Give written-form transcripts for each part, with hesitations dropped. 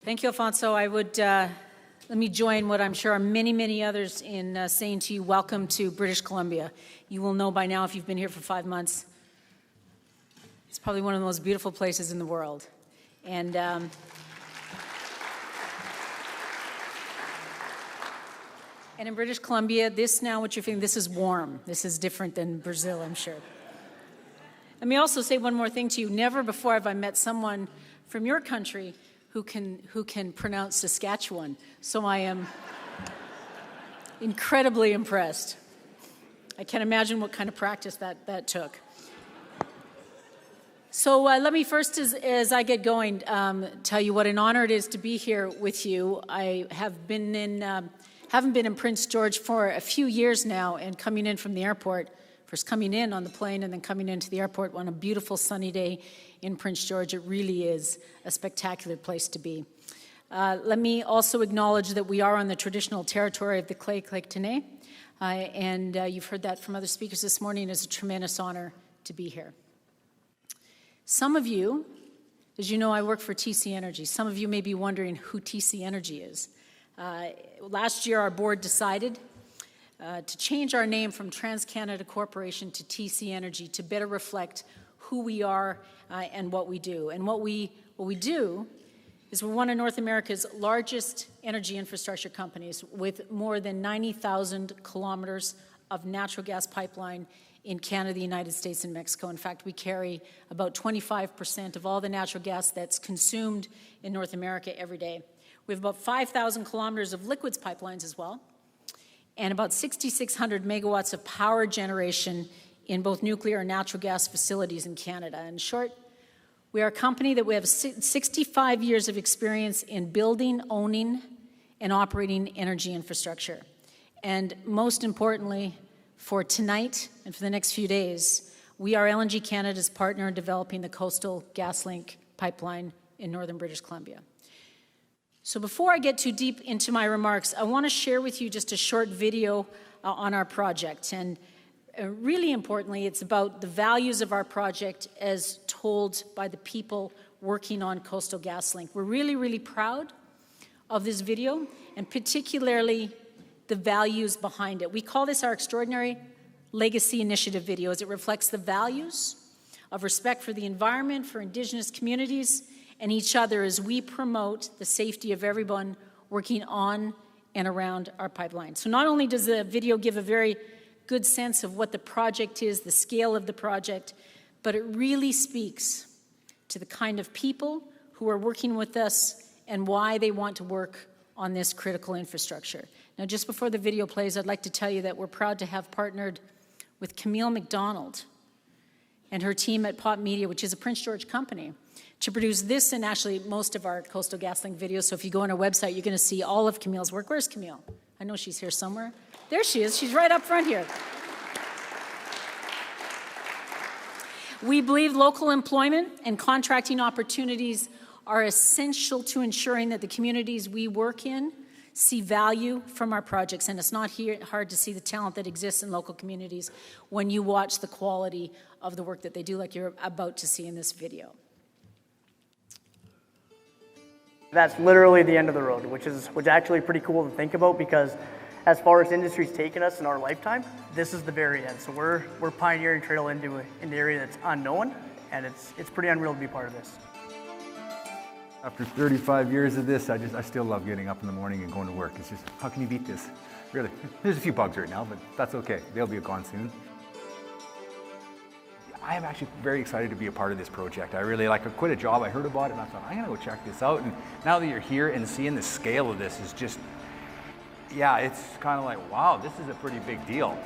Thank you, Alfonso. I would let me join what I'm sure are many, many others in saying to you, welcome to British Columbia. You will know by now, if you've been here for 5 months, it's probably one of the most beautiful places in the world. And in British Columbia, this now, what you're feeling, this is warm. This is different than Brazil, I'm sure. Let me also say one more thing to you. Never before have I met someone from your country who can pronounce Saskatchewan. So I am incredibly impressed. I can't imagine what kind of practice that took. So let me first, as I get going, tell you what an honor it is to be here with you. I haven't been in Prince George for a few years now, and coming in from the airport, first coming in on the plane and then coming into the airport on a beautiful sunny day in Prince George, it really is a spectacular place to be. Let me also acknowledge that we are on the traditional territory of the Clay-Clay-Tenay, and you've heard that from other speakers this morning. It's a tremendous honor to be here. Some of you, as you know, I work for TC Energy. Some of you may be wondering who TC Energy is. Last year, our board decided to change our name from TransCanada Corporation to TC Energy to better reflect who we are and what we do. And what we do is we're one of North America's largest energy infrastructure companies with more than 90,000 kilometers of natural gas pipeline in Canada, the United States, and Mexico. In fact, we carry about 25% of all the natural gas that's consumed in North America every day. We have about 5,000 kilometers of liquids pipelines as well, and about 6,600 megawatts of power generation in both nuclear and natural gas facilities in Canada. In short, we are a company that we have 65 years of experience in building, owning, and operating energy infrastructure. And most importantly, for tonight and for the next few days, we are LNG Canada's partner in developing the Coastal GasLink pipeline in northern British Columbia. So before I get too deep into my remarks, I want to share with you just a short video on our project. And really importantly, it's about the values of our project as told by the people working on Coastal GasLink. We're really, really proud of this video, and particularly the values behind it. We call this our Extraordinary Legacy Initiative video, as it reflects the values of respect for the environment, for Indigenous communities, and each other as we promote the safety of everyone working on and around our pipeline. So not only does the video give a very good sense of what the project is, the scale of the project, but it really speaks to the kind of people who are working with us and why they want to work on this critical infrastructure. Now, just before the video plays, I'd like to tell you that we're proud to have partnered with Camille McDonald and her team at Pop Media, which is a Prince George company, to produce this and actually most of our Coastal GasLink videos. So if you go on our website, you're going to see all of Camille's work. Where's Camille? I know she's here somewhere. There she is. She's right up front here. We believe local employment and contracting opportunities are essential to ensuring that the communities we work in see value from our projects. And it's not hard to see the talent that exists in local communities when you watch the quality of the work that they do, like you're about to see in this video. That's literally the end of the road, which is actually pretty cool to think about, because as far as industry's taken us in our lifetime, this is the very end. So we're pioneering trail into an area that's unknown, and it's pretty unreal to be part of this. After 35 years of this, I still love getting up in the morning and going to work. It's just, how can you beat this? Really, there's a few bugs right now, but that's okay. They'll be gone soon. I am actually very excited to be a part of this project. I quit a job, I heard about it, and I thought, I'm gonna go check this out. And now that you're here and seeing the scale of this is just, yeah, it's kind of like, wow, this is a pretty big deal.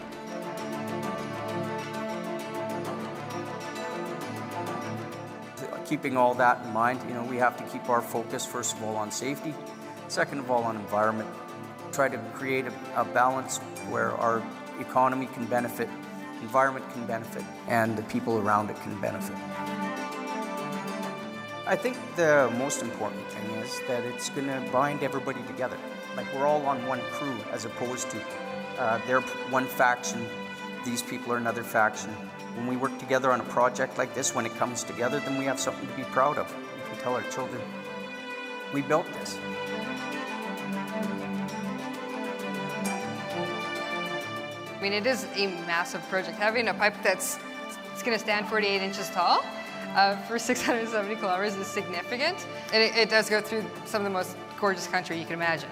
Keeping all that in mind, we have to keep our focus, first of all, on safety, second of all, on environment. Try to create a balance where our economy can benefit, environment can benefit, and the people around it can benefit. I think the most important thing is that it's going to bind everybody together. Like, we're all on one crew, as opposed to they're one faction, these people are another faction. When we work together on a project like this, when it comes together, then we have something to be proud of. We can tell our children, We built this. I mean, it is a massive project. Having a pipe it's going to stand 48 inches tall for 670 kilometers is significant. And it does go through some of the most gorgeous country you can imagine.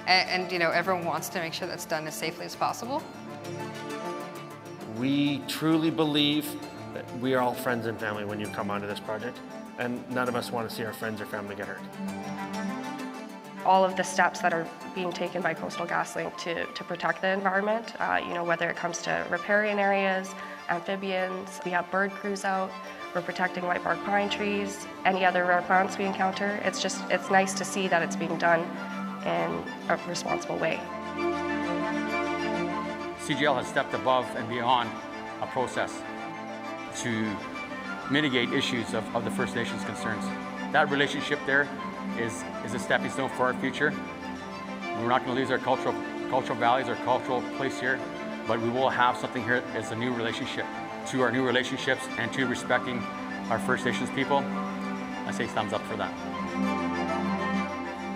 And you know, everyone wants to make sure that's done as safely as possible. We truly believe that we are all friends and family when you come onto this project, and none of us want to see our friends or family get hurt. All of the steps that are being taken by Coastal GasLink to protect the environment, you know, whether it comes to riparian areas, amphibians, we have bird crews out, we're protecting white bark pine trees, any other rare plants we encounter. It's nice to see that it's being done in a responsible way. CGL has stepped above and beyond a process to mitigate issues of the First Nations concerns. That relationship there is a stepping stone for our future. We're not going to lose our cultural values, our cultural place here, but we will have something here as a new relationship. To our new relationships and to respecting our First Nations people, I say thumbs up for that.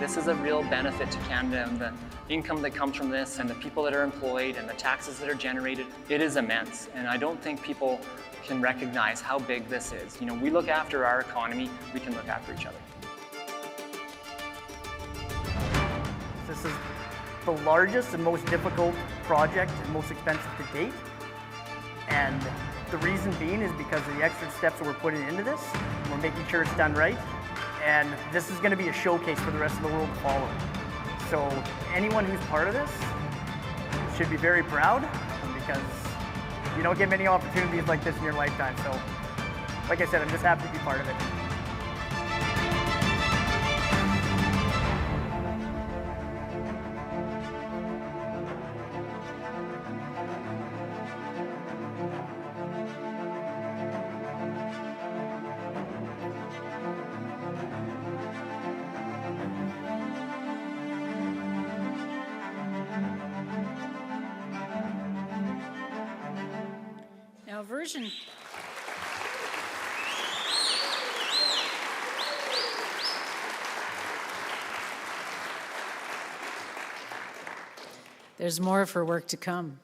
This is a real benefit to Canada, and the income that comes from this and the people that are employed and the taxes that are generated, it is immense. And I don't think people can recognize how big this is. You know, we look after our economy, we can look after each other. This is the largest and most difficult project and most expensive to date. And the reason being is because of the extra steps that we're putting into this. We're making sure it's done right. And this is going to be a showcase for the rest of the world to follow. So anyone who's part of this should be very proud, because you don't get many opportunities like this in your lifetime. So, like I said, I'm just happy to be part of it. Now, version. There's more for work to come.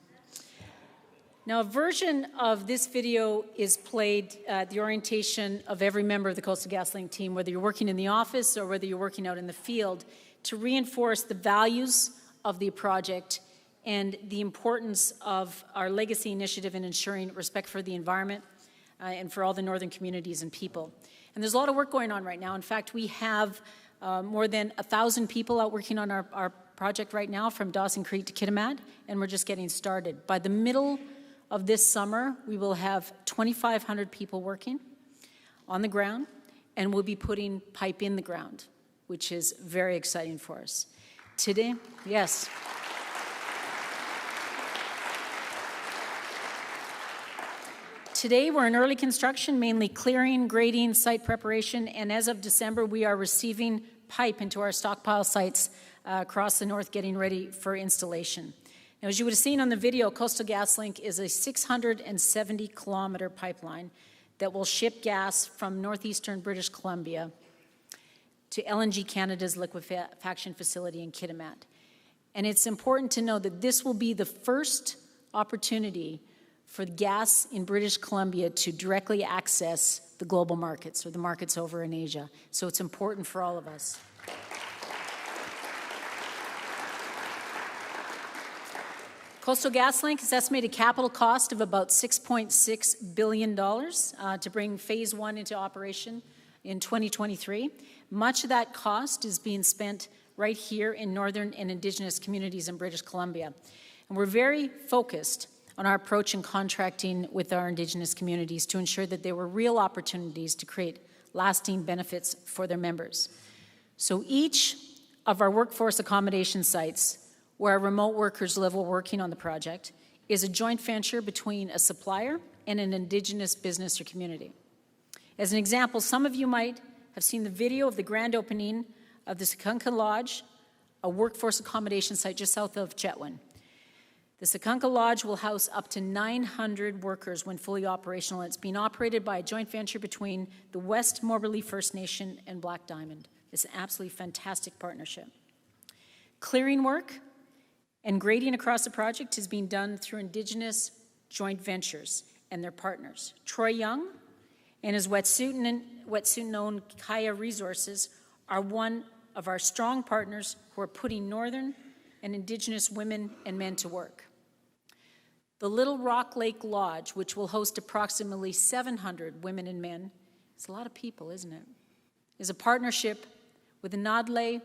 Now, a version of this video is played at the orientation of every member of the Coastal GasLink team, whether you're working in the office or whether you're working out in the field, to reinforce the values of the project and the importance of our legacy initiative in ensuring respect for the environment and for all the northern communities and people. And there's a lot of work going on right now. In fact, we have more than 1,000 people out working on our project right now, from Dawson Creek to Kitimat, and we're just getting started. By the middle of this summer, we will have 2,500 people working on the ground, and we'll be putting pipe in the ground, which is very exciting for us. Today, yes. Today, we're in early construction, mainly clearing, grading, site preparation, and as of December, we are receiving pipe into our stockpile sites across the north, getting ready for installation. Now, as you would have seen on the video, Coastal GasLink is a 670-kilometer pipeline that will ship gas from northeastern British Columbia to LNG Canada's liquefaction facility in Kitimat. And it's important to know that this will be the first opportunity for gas in British Columbia to directly access the global markets, or the markets over in Asia. So it's important for all of us. Coastal GasLink has estimated capital cost of about $6.6 billion to bring phase one into operation in 2023. Much of that cost is being spent right here in northern and Indigenous communities in British Columbia. And we're very focused on our approach in contracting with our Indigenous communities to ensure that there were real opportunities to create lasting benefits for their members. So each of our workforce accommodation sites where our remote workers live while working on the project is a joint venture between a supplier and an Indigenous business or community. As an example, some of you might have seen the video of the grand opening of the Sikanka Lodge, a workforce accommodation site just south of Chetwynd. The Sikanka Lodge will house up to 900 workers when fully operational. It's being operated by a joint venture between the West Moberly First Nation and Black Diamond. It's an absolutely fantastic partnership. Clearing work and grading across the project is being done through Indigenous joint ventures and their partners. Troy Young and his wetsuit-owned Kaya Resources are one of our strong partners who are putting Northern and Indigenous women and men to work. The Little Rock Lake Lodge, which will host approximately 700 women and men, it's a lot of people, isn't it, is a partnership with the Nadle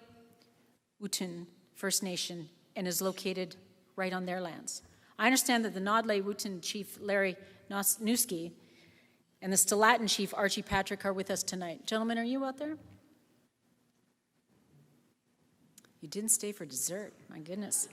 Wutun First Nation and is located right on their lands. I understand that the Nadle Wutun Chief Larry Nusky and the Stilatin Chief Archie Patrick are with us tonight. Gentlemen, are you out there? You didn't stay for dessert, my goodness.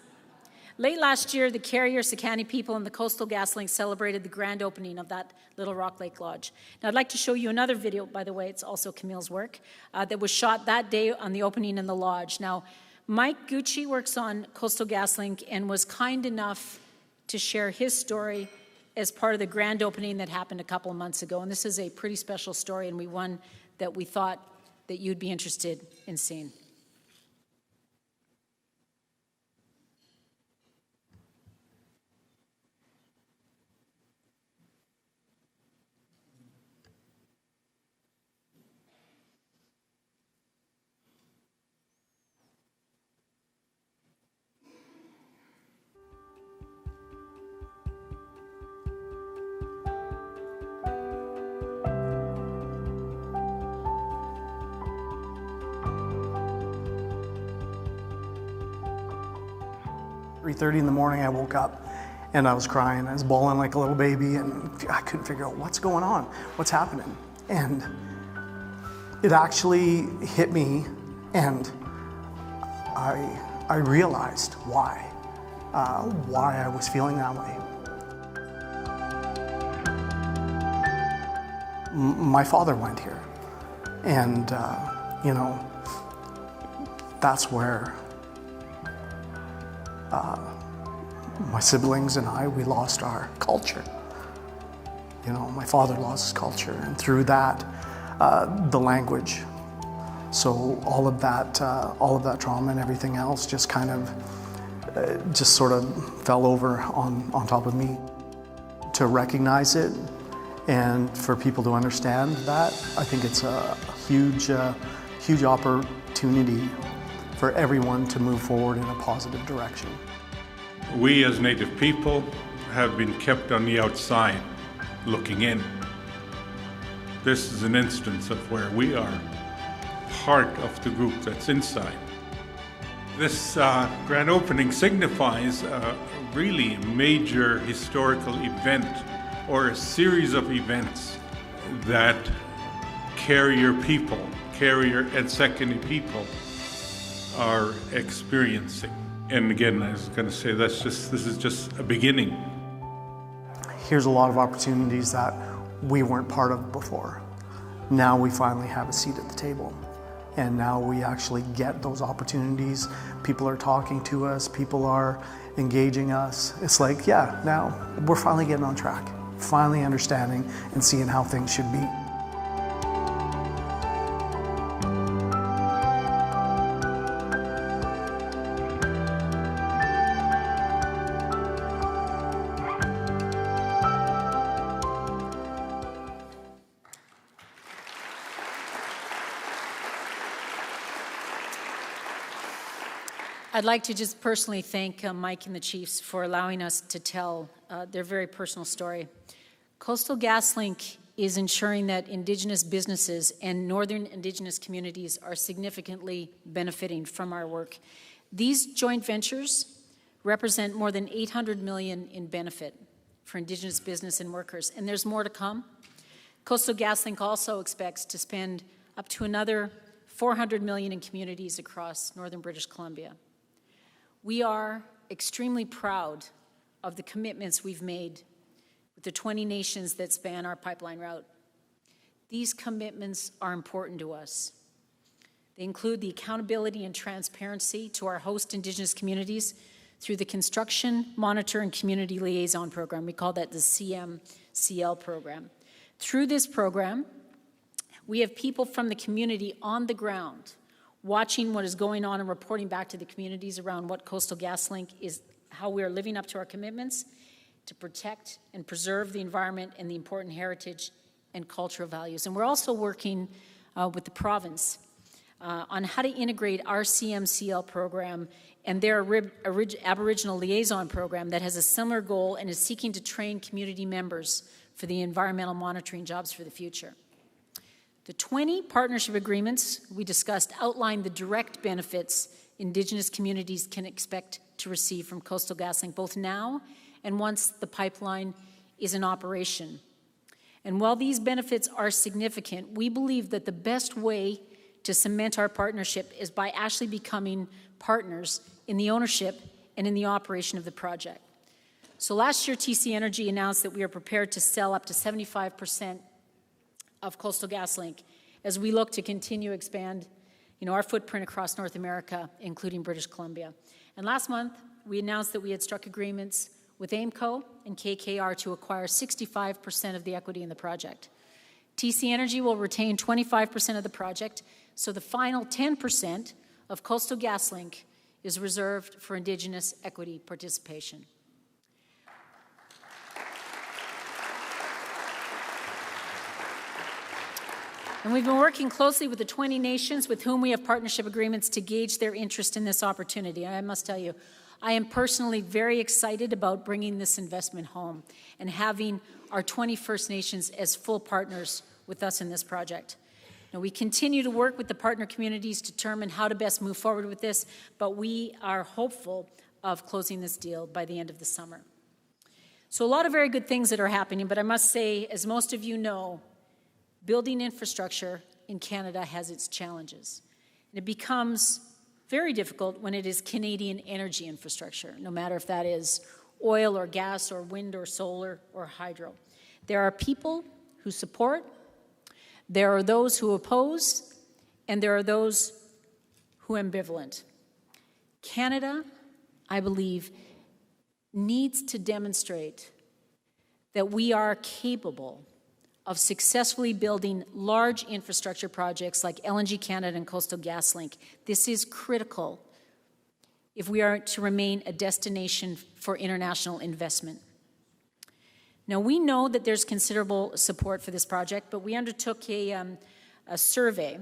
Late last year, the Carrier Sekani people and the Coastal GasLink celebrated the grand opening of that Little Rock Lake Lodge. Now, I'd like to show you another video, by the way, it's also Camille's work, that was shot that day on the opening in the lodge. Now, Mike Gucci works on Coastal GasLink and was kind enough to share his story as part of the grand opening that happened a couple of months ago. And this is a pretty special story, and one that we thought that you'd be interested in seeing. At 3:30 in the morning, I woke up and I was crying. I was bawling like a little baby and I couldn't figure out what's going on, what's happening. And it actually hit me and I realized why I was feeling that way. My father went here and, that's where my siblings and we lost our culture. My father lost his culture, and through that, the language. So all of that trauma and everything else just kind of, just sort of fell over on top of me. To recognize it, and for people to understand that, I think it's a huge opportunity for everyone to move forward in a positive direction. We as Native people have been kept on the outside, looking in. This is an instance of where we are part of the group that's inside. This grand opening signifies a really major historical event or a series of events that Carrier people, Carrier and Sekani people are experiencing. And again, I was going to say, this is just a beginning. Here's a lot of opportunities that we weren't part of before. Now we finally have a seat at the table. And now we actually get those opportunities. People are talking to us, people are engaging us. It's like, yeah, now we're finally getting on track, finally understanding and seeing how things should be. I'd like to just personally thank Mike and the Chiefs for allowing us to tell their very personal story. Coastal GasLink is ensuring that Indigenous businesses and Northern Indigenous communities are significantly benefiting from our work. These joint ventures represent more than $800 million in benefit for Indigenous business and workers, and there's more to come. Coastal GasLink also expects to spend up to another $400 million in communities across northern British Columbia. We are extremely proud of the commitments we've made with the 20 nations that span our pipeline route. These commitments are important to us. They include the accountability and transparency to our host Indigenous communities through the Construction, Monitor, and Community Liaison Program. We call that the CMCL program. Through this program, we have people from the community on the ground watching what is going on and reporting back to the communities around what Coastal GasLink is, how we are living up to our commitments to protect and preserve the environment and the important heritage and cultural values. And we're also working with the province on how to integrate our CMCL program and their Aboriginal Liaison program that has a similar goal and is seeking to train community members for the environmental monitoring jobs for the future. The 20 partnership agreements we discussed outline the direct benefits Indigenous communities can expect to receive from Coastal GasLink, both now and once the pipeline is in operation. And while these benefits are significant, we believe that the best way to cement our partnership is by actually becoming partners in the ownership and in the operation of the project. So last year, TC Energy announced that we are prepared to sell up to 75% of Coastal GasLink as we look to continue to expand our footprint across North America, including British Columbia. And last month, we announced that we had struck agreements with AIMCO and KKR to acquire 65% of the equity in the project. TC Energy will retain 25% of the project, so the final 10% of Coastal GasLink is reserved for Indigenous equity participation. And we've been working closely with the 20 nations with whom we have partnership agreements to gauge their interest in this opportunity. And I must tell you, I am personally very excited about bringing this investment home and having our 20 First Nations as full partners with us in this project. Now, we continue to work with the partner communities to determine how to best move forward with this, but we are hopeful of closing this deal by the end of the summer. So a lot of very good things that are happening, but I must say, as most of you know, building infrastructure in Canada has its challenges. And it becomes very difficult when it is Canadian energy infrastructure, no matter if that is oil or gas or wind or solar or hydro. There are people who support, there are those who oppose, and there are those who are ambivalent. Canada, I believe, needs to demonstrate that we are capable of successfully building large infrastructure projects like LNG Canada and Coastal GasLink. This is critical if we are to remain a destination for international investment. Now, we know that there's considerable support for this project, but we undertook a survey,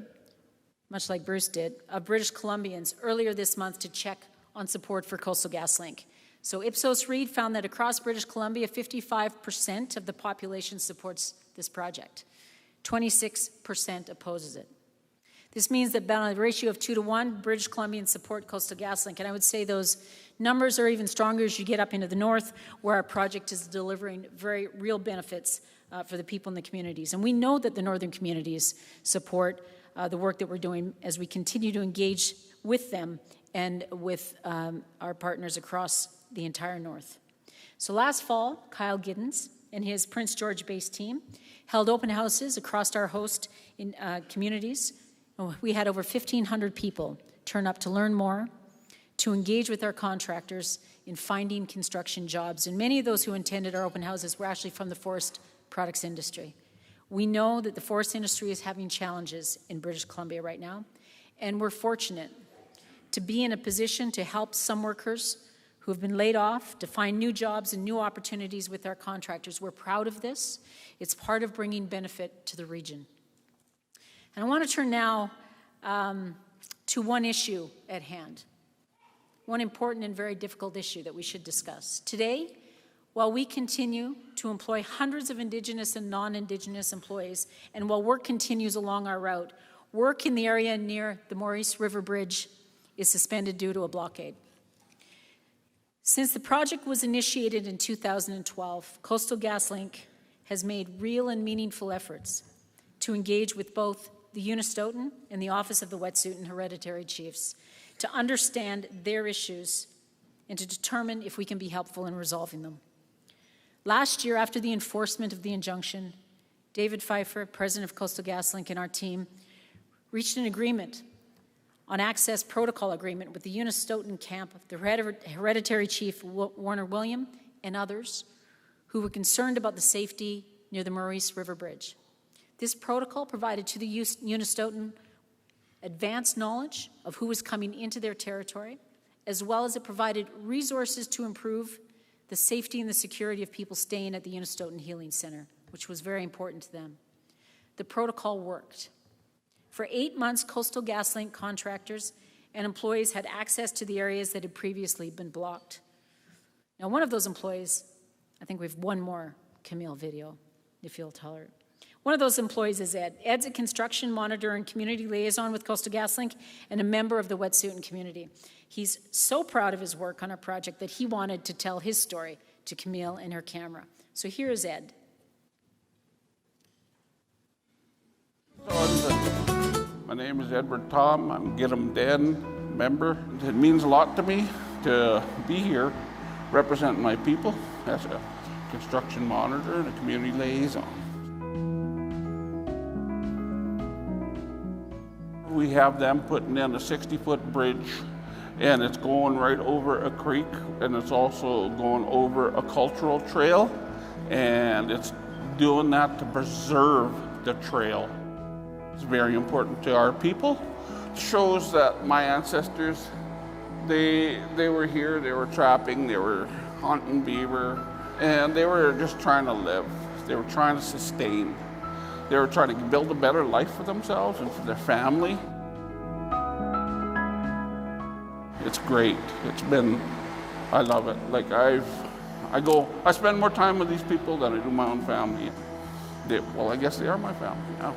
much like Bruce did, of British Columbians earlier this month to check on support for Coastal GasLink. So Ipsos Reid found that across British Columbia, 55% of the population supports this project. 26% opposes it. This means that on a ratio of 2 to 1, British Columbians support Coastal GasLink. And I would say those numbers are even stronger as you get up into the north, where our project is delivering very real benefits for the people in the communities. And we know that the northern communities support the work that we're doing as we continue to engage with them and with our partners across the entire north. So last fall, Kyle Giddens and his Prince George-based team held open houses across our host in communities. We had over 1,500 people turn up to learn more, to engage with our contractors in finding construction jobs. And many of those who attended our open houses were actually from the forest products industry. We know that the forest industry is having challenges in British Columbia right now, and we're fortunate to be in a position to help some workers who have been laid off to find new jobs and new opportunities with our contractors. We're proud of this. It's part of bringing benefit to the region. And I want to turn now to one issue at hand, one important and very difficult issue that we should discuss. Today, while we continue to employ hundreds of Indigenous and non-Indigenous employees, and while work continues along our route, work in the area near the Maurice River Bridge is suspended due to a blockade. Since the project was initiated in 2012, Coastal GasLink has made real and meaningful efforts to engage with both the Unistoten and the Office of the Wet'suit and Hereditary Chiefs to understand their issues and to determine if we can be helpful in resolving them. Last year, after the enforcement of the injunction, David Pfeiffer, president of Coastal GasLink, and our team reached an agreement on access protocol agreement with the Unistoten camp, the Hereditary Chief Warner William, and others who were concerned about the safety near the Maurice River Bridge. This protocol provided to the Unistoten advanced knowledge of who was coming into their territory, as well as it provided resources to improve the safety and the security of people staying at the Unistoten Healing Center, which was very important to them. The protocol worked. For 8 months, Coastal GasLink contractors and employees had access to the areas that had previously been blocked. Now, one of those employees, I think we have one more Camille video, if you'll tolerate. One of those employees is Ed. Ed's a construction monitor and community liaison with Coastal GasLink and a member of the Wet'suwet'en community. He's so proud of his work on our project that he wanted to tell his story to Camille and her camera. So here is Ed. My name is Edward Tom. I'm a Gid'em Den member. It means a lot to me to be here representing my people as a construction monitor and a community liaison. We have them putting in a 60-foot bridge, and it's going right over a creek, and it's also going over a cultural trail, and it's doing that to preserve the trail. It's very important to our people. It shows that my ancestors, they were here, they were trapping, they were hunting beaver, and they were just trying to live. They were trying to sustain. They were trying to build a better life for themselves and for their family. It's great. I love it. Like I spend more time with these people than I do my own family. I guess they are my family now.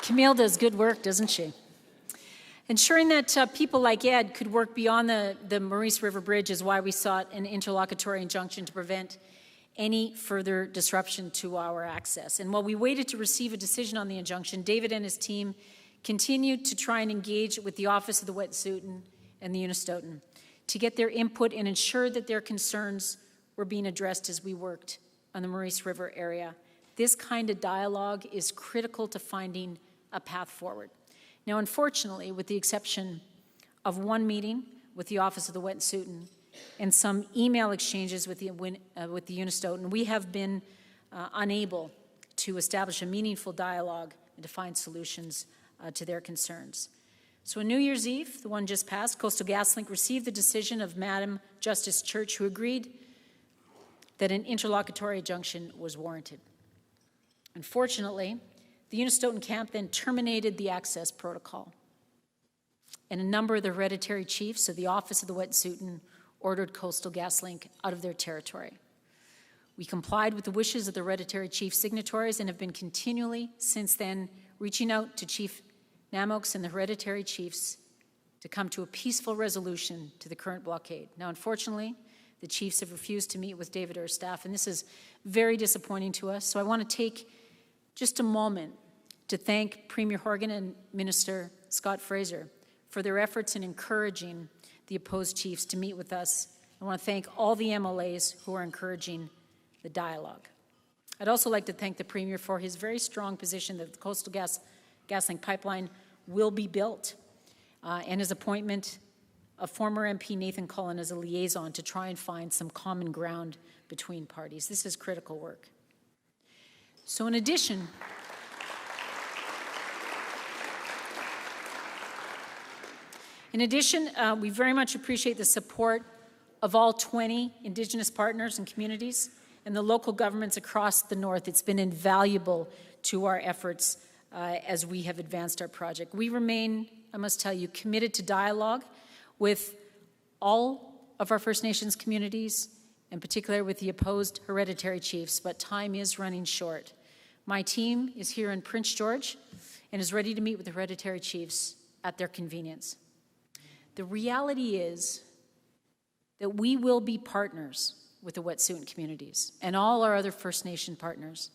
Camille does good work, doesn't she? Ensuring that people like Ed could work beyond the Maurice River Bridge is why we sought an interlocutory injunction to prevent any further disruption to our access. And while we waited to receive a decision on the injunction, David and his team continued to try and engage with the Office of the Wet'suwet'en and the Unistoten to get their input and ensure that their concerns were being addressed as we worked on the Maurice River area. This kind of dialogue is critical to finding a path forward. Now, unfortunately, with the exception of one meeting with the Office of the Wet'suwet'en and some email exchanges with the Unistoten, we have been unable to establish a meaningful dialogue and to find solutions to their concerns. So on New Year's Eve, the one just passed, Coastal GasLink received the decision of Madam Justice Church, who agreed that an interlocutory injunction was warranted. Unfortunately, the Unistoten camp then terminated the access protocol, and a number of the hereditary chiefs of the Office of the Wet'suwet'en ordered Coastal GasLink out of their territory. We complied with the wishes of the hereditary chief signatories and have been continually, since then, reaching out to Chief Namoks and the hereditary chiefs to come to a peaceful resolution to the current blockade. Now, unfortunately, the chiefs have refused to meet with David or his staff, and this is very disappointing to us. So I want to take just a moment to thank Premier Horgan and Minister Scott Fraser for their efforts in encouraging the opposed chiefs to meet with us. I want to thank all the MLAs who are encouraging the dialogue. I'd also like to thank the Premier for his very strong position that the Coastal GasLink pipeline will be built, and his appointment of former MP Nathan Cullen as a liaison to try and find some common ground between parties. This is critical work. So in addition, we very much appreciate the support of all 20 Indigenous partners and communities and the local governments across the North. It's been invaluable to our efforts as we have advanced our project. We remain, I must tell you, committed to dialogue with all of our First Nations communities, in particular with the opposed hereditary chiefs, but time is running short. My team is here in Prince George and is ready to meet with the hereditary chiefs at their convenience. The reality is that we will be partners with the Wet'suwet'en communities and all our other First Nation partners,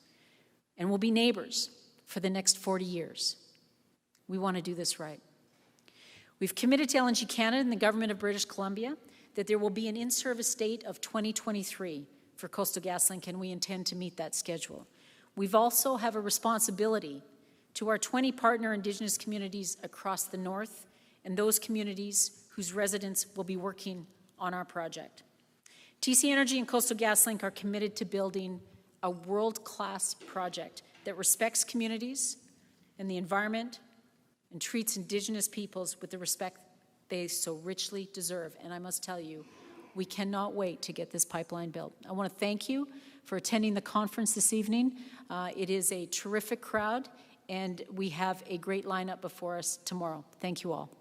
and we'll be neighbors for the next 40 years. We want to do this right. We've committed to LNG Canada and the Government of British Columbia that there will be an in-service date of 2023 for Coastal GasLink, and we intend to meet that schedule. We've also have a responsibility to our 20 partner Indigenous communities across the North and those communities whose residents will be working on our project. TC Energy and Coastal GasLink are committed to building a world-class project that respects communities and the environment and treats Indigenous peoples with the respect they so richly deserve. And I must tell you, we cannot wait to get this pipeline built. I want to thank you for attending the conference this evening. It is a terrific crowd, and we have a great lineup before us tomorrow. Thank you all.